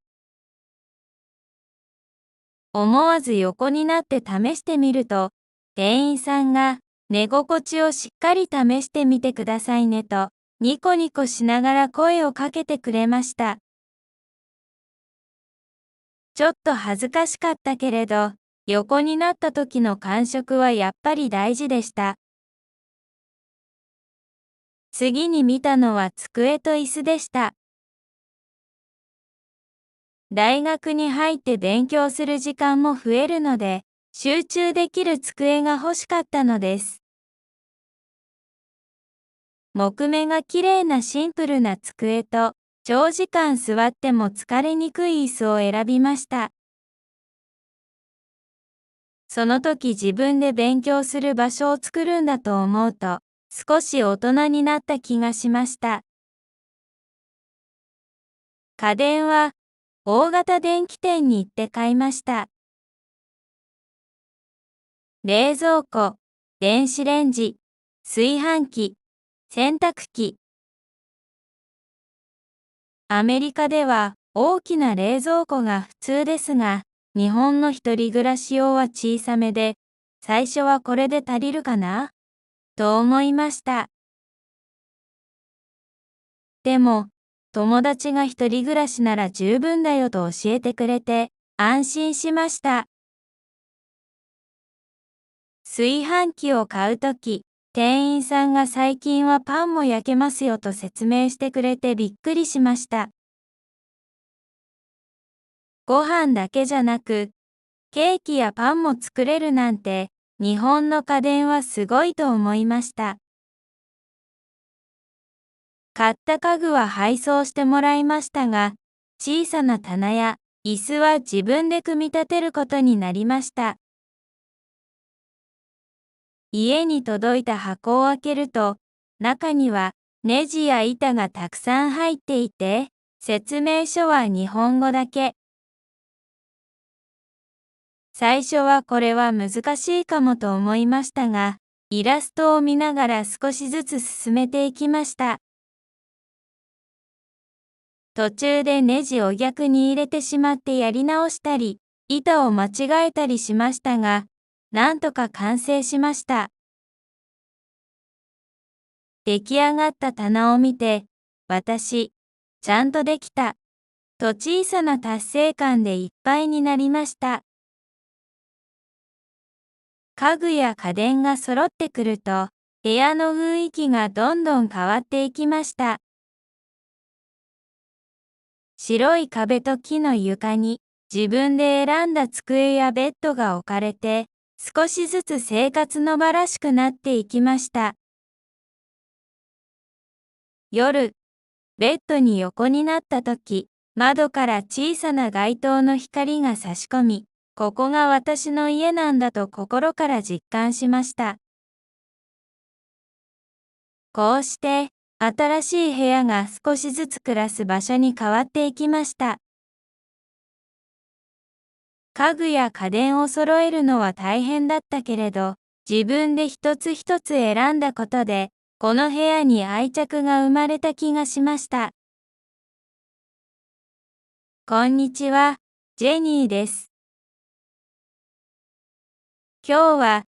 思わず横になって試してみると、店員さんが寝心地をしっかり試してみてくださいねと、ニコニコしながら声をかけてくれました。ちょっと恥ずかしかったけれど、横になった時の感触はやっぱり大事でした。次に見たのは机と椅子でした。大学に入って勉強する時間も増えるので、集中できる机が欲しかったのです。木目が綺麗なシンプルな机と、長時間座っても疲れにくい椅子を選びました。その時自分で勉強する場所を作るんだと思うと、少し大人になった気がしました。家電は、大型電気店に行って買いました。冷蔵庫、電子レンジ、炊飯器、洗濯機。アメリカでは大きな冷蔵庫が普通ですが、日本の一人暮らし用は小さめで、最初はこれで足りるかなと思いました。でも、友達が一人暮らしなら十分だよと教えてくれて、安心しました。炊飯器を買うとき、店員さんが最近はパンも焼けますよと説明してくれてびっくりしました。ご飯だけじゃなく、ケーキやパンも作れるなんて、日本の家電はすごいと思いました。買った家具は配送してもらいましたが、小さな棚や椅子は自分で組み立てることになりました。家に届いた箱を開けると、中にはネジや板がたくさん入っていて、説明書は日本語だけ。最初はこれは難しいかもと思いましたが、イラストを見ながら少しずつ進めていきました。途中でネジを逆に入れてしまってやり直したり、板を間違えたりしましたが、なんとか完成しました。出来上がった棚を見て、私、ちゃんとできた、と小さな達成感でいっぱいになりました。家具や家電が揃ってくると、部屋の雰囲気がどんどん変わっていきました。白い壁と木の床に自分で選んだ机やベッドが置かれて、少しずつ生活の場らしくなっていきました。夜、ベッドに横になった時、窓から小さな街灯の光が差し込み、ここが私の家なんだと心から実感しました。こうして、新しい部屋が少しずつ暮らす場所に変わっていきました。家具や家電を揃えるのは大変だったけれど、自分で一つ一つ選んだことで、この部屋に愛着が生まれた気がしました。こんにちは、ジェニーです。今日は、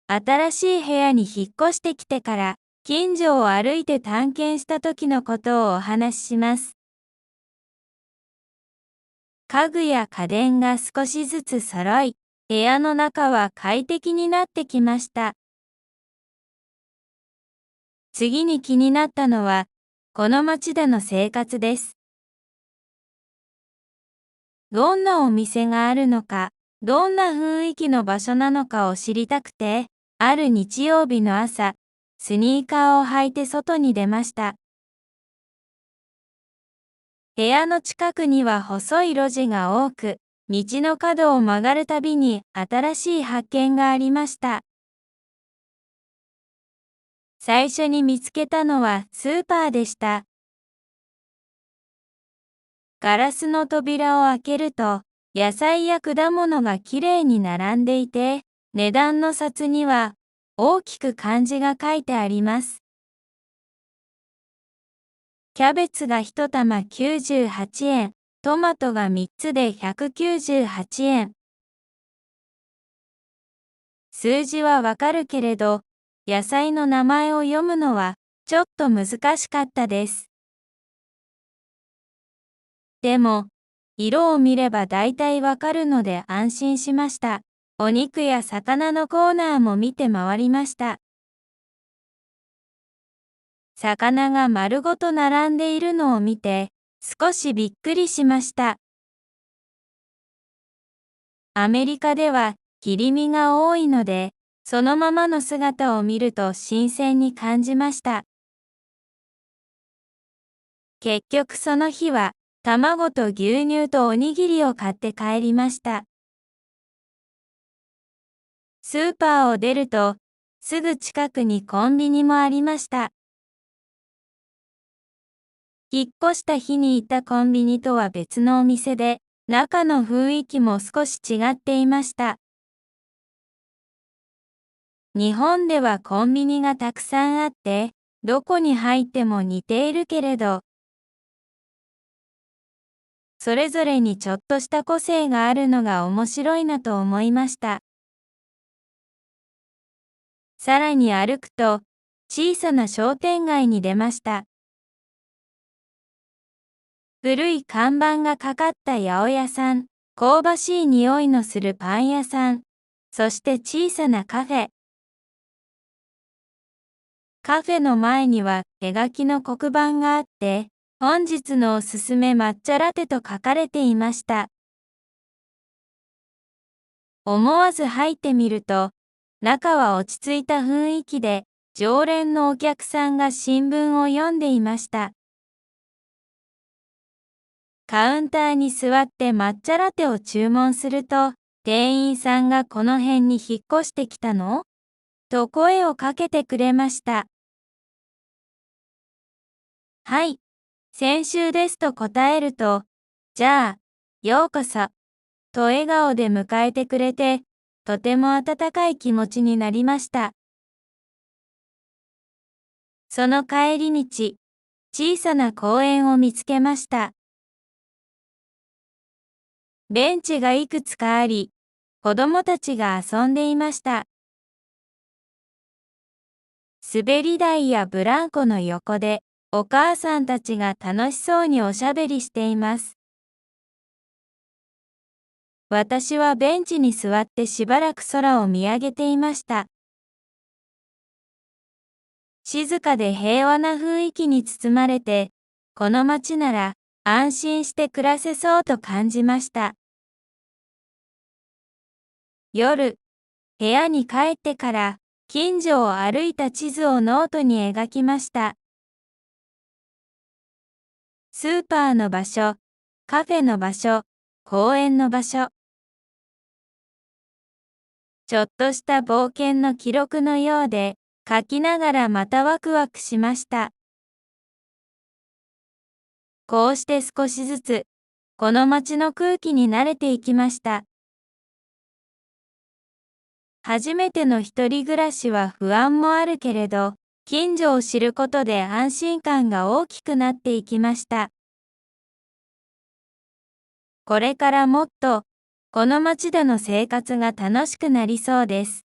新しい部屋に引っ越してきてから、近所を歩いて探検した時のことをお話しします。家具や家電が少しずつ揃い、部屋の中は快適になってきました。次に気になったのは、この街での生活です。どんなお店があるのか、どんな雰囲気の場所なのかを知りたくて、ある日曜日の朝、スニーカーを履いて外に出ました。部屋の近くには細い路地が多く、道の角を曲がるたびに新しい発見がありました。最初に見つけたのはスーパーでした。ガラスの扉を開けると、野菜や果物がきれいに並んでいて、値段の札には大きく漢字が書いてあります。キャベツが1玉98円、トマトが3つで198円。数字はわかるけれど、野菜の名前を読むのはちょっと難しかったです。でも、色を見れば大体わかるので安心しました。お肉や魚のコーナーも見て回りました。魚が丸ごと並んでいるのを見て、少しびっくりしました。アメリカでは切り身が多いので、そのままの姿を見ると新鮮に感じました。結局その日は、卵と牛乳とおにぎりを買って帰りました。スーパーを出ると、すぐ近くにコンビニもありました。引っ越した日に行ったコンビニとは別のお店で、中の雰囲気も少し違っていました。日本ではコンビニがたくさんあって、どこに入っても似ているけれど、それぞれにちょっとした個性があるのが面白いなと思いました。さらに歩くと、小さな商店街に出ました。古い看板がかかった八百屋さん、香ばしい匂いのするパン屋さん、そして小さなカフェ。カフェの前には手書きの黒板があって、本日のおすすめ抹茶ラテと書かれていました。思わず入ってみると、中は落ち着いた雰囲気で、常連のお客さんが新聞を読んでいました。カウンターに座って抹茶ラテを注文すると、店員さんがこの辺に引っ越してきたの？と声をかけてくれました。はい、先週ですと答えると、じゃあ、ようこそ、と笑顔で迎えてくれて、とても温かい気持ちになりました。その帰り道、小さな公園を見つけました。ベンチがいくつかあり、子供たちが遊んでいました。滑り台やブランコの横で、お母さんたちが楽しそうにおしゃべりしています。私はベンチに座ってしばらく空を見上げていました。静かで平和な雰囲気に包まれて、この街なら安心して暮らせそうと感じました。夜、部屋に帰ってから近所を歩いた地図をノートに描きました。スーパーの場所、カフェの場所、公園の場所。ちょっとした冒険の記録のようで、書きながらまたワクワクしました。こうして少しずつ、この街の空気に慣れていきました。初めての一人暮らしは不安もあるけれど、近所を知ることで安心感が大きくなっていきました。これからもっと、この街での生活が楽しくなりそうです。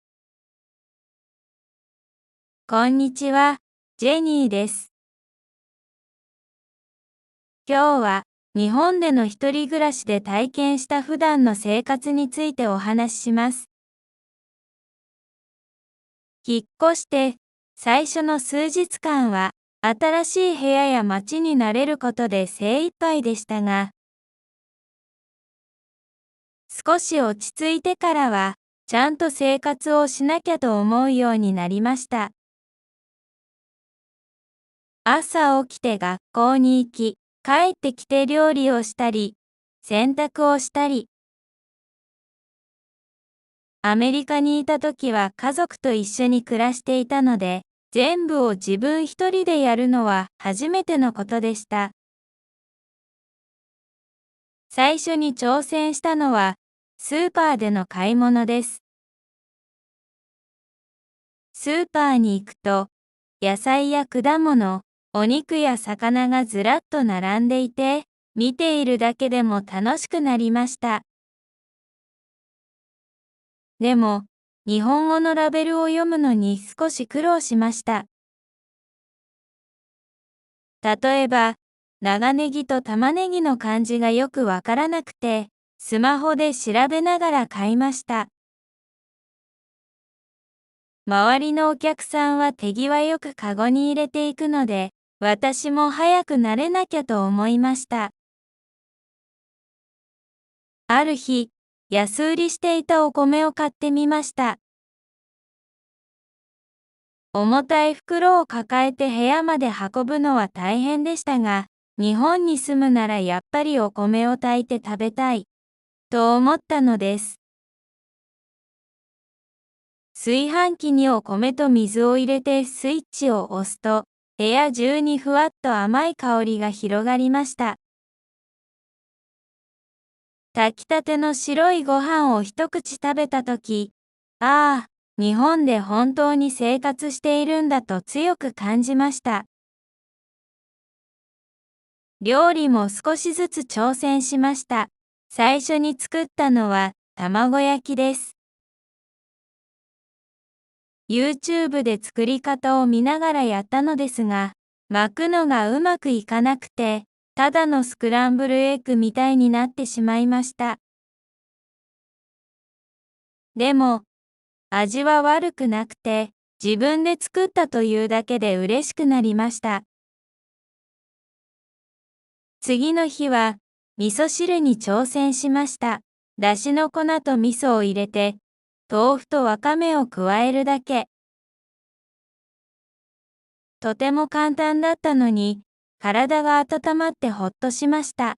こんにちは、ジェニーです。今日は、日本での一人暮らしで体験した普段の生活についてお話しします。引っ越して、最初の数日間は、新しい部屋や街に慣れることで精一杯でしたが、少し落ち着いてからは、ちゃんと生活をしなきゃと思うようになりました。朝起きて学校に行き、帰ってきて料理をしたり、洗濯をしたり。アメリカにいた時は家族と一緒に暮らしていたので、全部を自分一人でやるのは初めてのことでした。最初に挑戦したのは、スーパーでの買い物です。スーパーに行くと、野菜や果物、お肉や魚がずらっと並んでいて、見ているだけでも楽しくなりました。でも、日本語のラベルを読むのに少し苦労しました。例えば、長ネギと玉ねぎの漢字がよくわからなくて、スマホで調べながら買いました。周りのお客さんは手際よくカゴに入れていくので、私も早く慣れなきゃと思いました。ある日、安売りしていたお米を買ってみました。重たい袋を抱えて部屋まで運ぶのは大変でしたが、日本に住むならやっぱりお米を炊いて食べたい、と思ったのです。炊飯器にお米と水を入れてスイッチを押すと、部屋中にふわっと甘い香りが広がりました。炊きたての白いご飯を一口食べたとき、ああ、日本で本当に生活しているんだと強く感じました。料理も少しずつ挑戦しました。最初に作ったのは卵焼きです。YouTube で作り方を見ながらやったのですが、巻くのがうまくいかなくて、ただのスクランブルエッグみたいになってしまいました。でも、味は悪くなくて、自分で作ったというだけで嬉しくなりました。次の日は、味噌汁に挑戦しました。だしの粉と味噌を入れて、豆腐とわかめを加えるだけ。とても簡単だったのに、体が温まってほっとしました。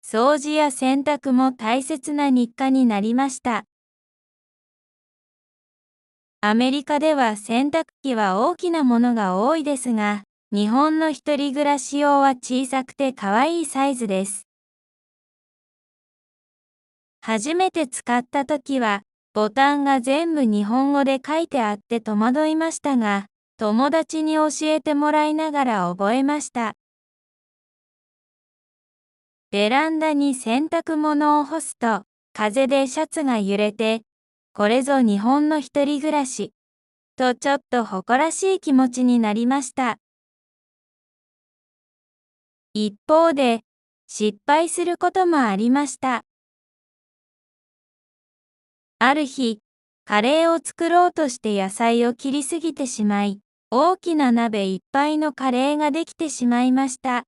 掃除や洗濯も大切な日課になりました。アメリカでは洗濯機は大きなものが多いですが、日本の一人暮らし用は小さくて可愛いサイズです。初めて使った時は、ボタンが全部日本語で書いてあって戸惑いましたが、友達に教えてもらいながら覚えました。ベランダに洗濯物を干すと、風でシャツが揺れて、これぞ日本の一人暮らし、とちょっと誇らしい気持ちになりました。一方で、失敗することもありました。ある日、カレーを作ろうとして野菜を切りすぎてしまい、大きな鍋いっぱいのカレーができてしまいました。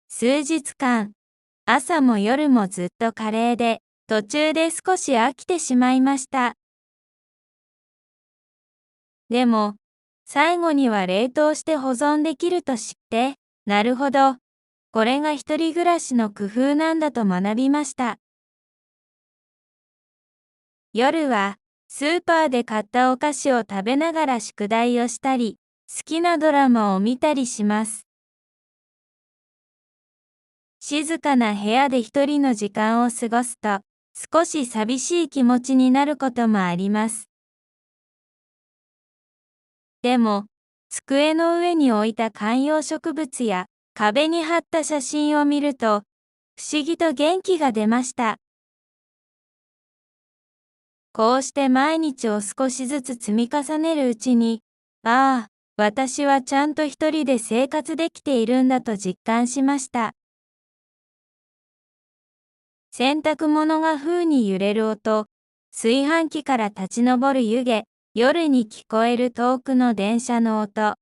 数日間、朝も夜もずっとカレーで、途中で少し飽きてしまいました。でも、最後には冷凍して保存できると知って、なるほど、これが一人暮らしの工夫なんだと学びました。夜は、スーパーで買ったお菓子を食べながら宿題をしたり、好きなドラマを見たりします。静かな部屋で一人の時間を過ごすと、少し寂しい気持ちになることもあります。でも、机の上に置いた観葉植物や壁に貼った写真を見ると、不思議と元気が出ました。こうして毎日を少しずつ積み重ねるうちに、ああ、私はちゃんと一人で生活できているんだと実感しました。洗濯物が風に揺れる音、炊飯器から立ち上る湯気、夜に聞こえる遠くの電車の音。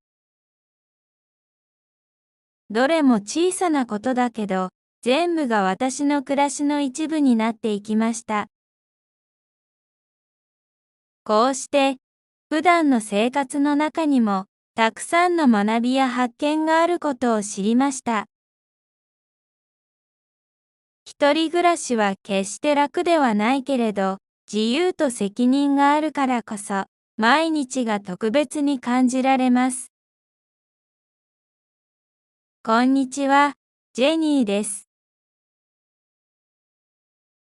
どれも小さなことだけど、全部が私の暮らしの一部になっていきました。こうして、普段の生活の中にも、たくさんの学びや発見があることを知りました。一人暮らしは決して楽ではないけれど、自由と責任があるからこそ、毎日が特別に感じられます。こんにちは、ジェニーです。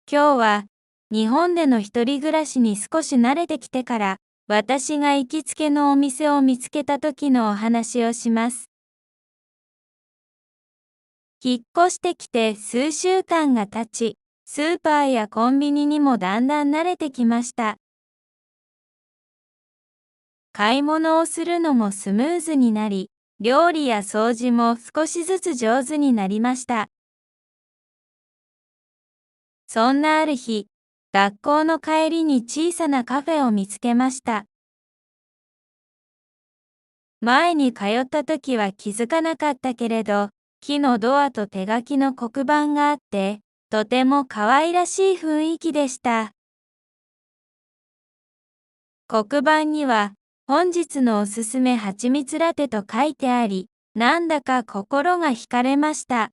今日は、日本での一人暮らしに少し慣れてきてから、私が行きつけのお店を見つけた時のお話をします。引っ越してきて数週間が経ち、スーパーやコンビニにもだんだん慣れてきました。買い物をするのもスムーズになり、料理や掃除も少しずつ上手になりました。そんなある日、学校の帰りに小さなカフェを見つけました。前に通った時は気づかなかったけれど、木のドアと手書きの黒板があって、とても可愛らしい雰囲気でした。黒板には、本日のおすすめ蜂蜜ラテと書いてあり、なんだか心が惹かれました。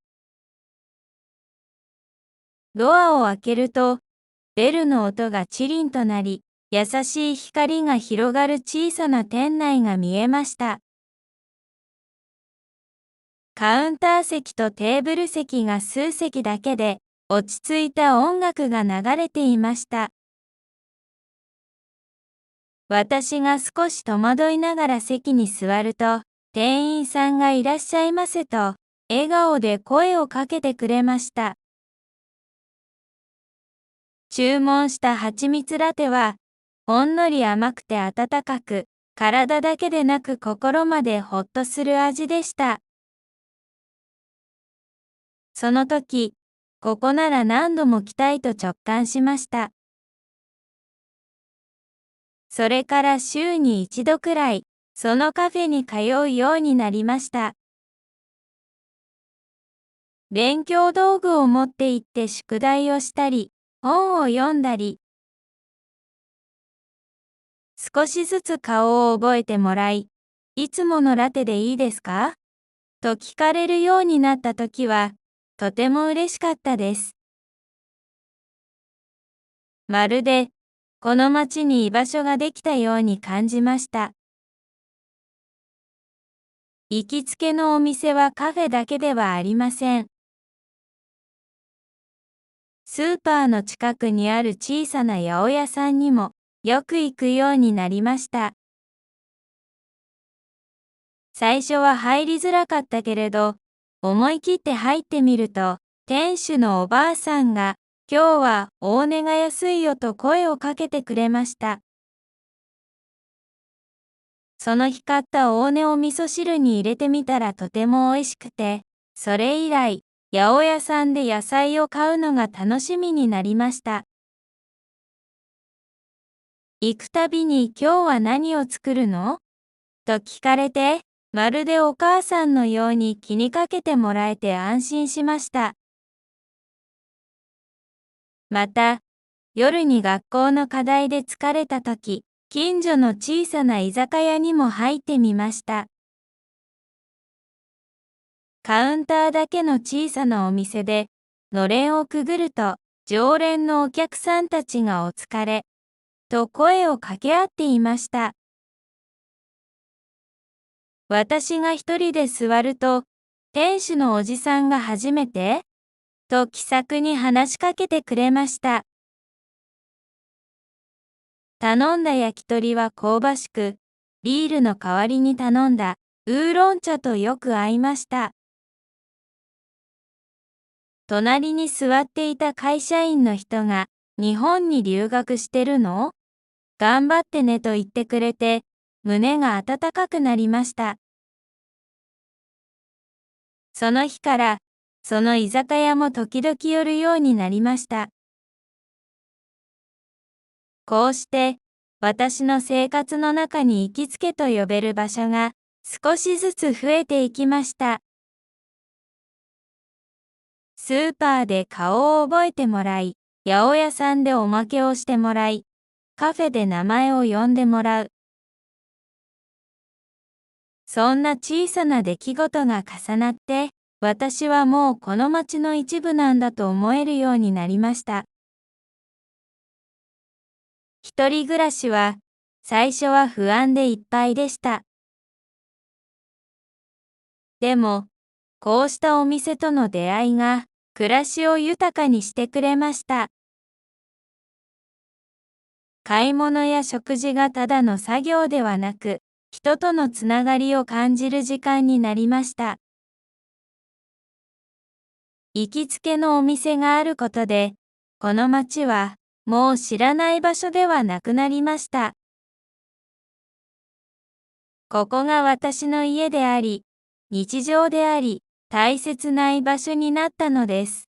ドアを開けると、ベルの音がチリンとなり、優しい光が広がる小さな店内が見えました。カウンター席とテーブル席が数席だけで、落ち着いた音楽が流れていました。私が少し戸惑いながら席に座ると、店員さんがいらっしゃいませと、笑顔で声をかけてくれました。注文した蜂蜜ラテは、ほんのり甘くて温かく、体だけでなく心までほっとする味でした。その時、ここなら何度も来たいと直感しました。それから週に一度くらい、そのカフェに通うようになりました。勉強道具を持って行って宿題をしたり、本を読んだり、少しずつ顔を覚えてもらい、いつものラテでいいですかと聞かれるようになった時は、とても嬉しかったです。まるで、この街に居場所ができたように感じました。行きつけのお店はカフェだけではありません。スーパーの近くにある小さな八百屋さんにもよく行くようになりました。最初は入りづらかったけれど、思い切って入ってみると、店主のおばあさんが、今日は大値が安いよと声をかけてくれました。その日買った大値を味噌汁に入れてみたらとても美味しくて、それ以来、八百屋さんで野菜を買うのが楽しみになりました。行くたびに今日は何を作るのと聞かれて、まるでお母さんのように気にかけてもらえて安心しました。また、夜に学校の課題で疲れた時、近所の小さな居酒屋にも入ってみました。カウンターだけの小さなお店で、のれんをくぐると、常連のお客さんたちがお疲れ、と声を掛け合っていました。私が一人で座ると、店主のおじさんが初めて、と気さくに話しかけてくれました。頼んだ焼き鳥は香ばしく、ビールの代わりに頼んだウーロン茶とよく合いました。隣に座っていた会社員の人が、日本に留学してるの？頑張ってねと言ってくれて、胸が温かくなりました。その日から、その居酒屋も時々寄るようになりました。こうして、私の生活の中に行きつけと呼べる場所が、少しずつ増えていきました。スーパーで顔を覚えてもらい、八百屋さんでおまけをしてもらい、カフェで名前を呼んでもらう。そんな小さな出来事が重なって、私はもうこの街の一部なんだと思えるようになりました。一人暮らしは、最初は不安でいっぱいでした。でも、こうしたお店との出会いが、暮らしを豊かにしてくれました。買い物や食事がただの作業ではなく、人とのつながりを感じる時間になりました。行きつけのお店があることで、この街はもう知らない場所ではなくなりました。ここが私の家であり、日常であり、大切な居場所になったのです。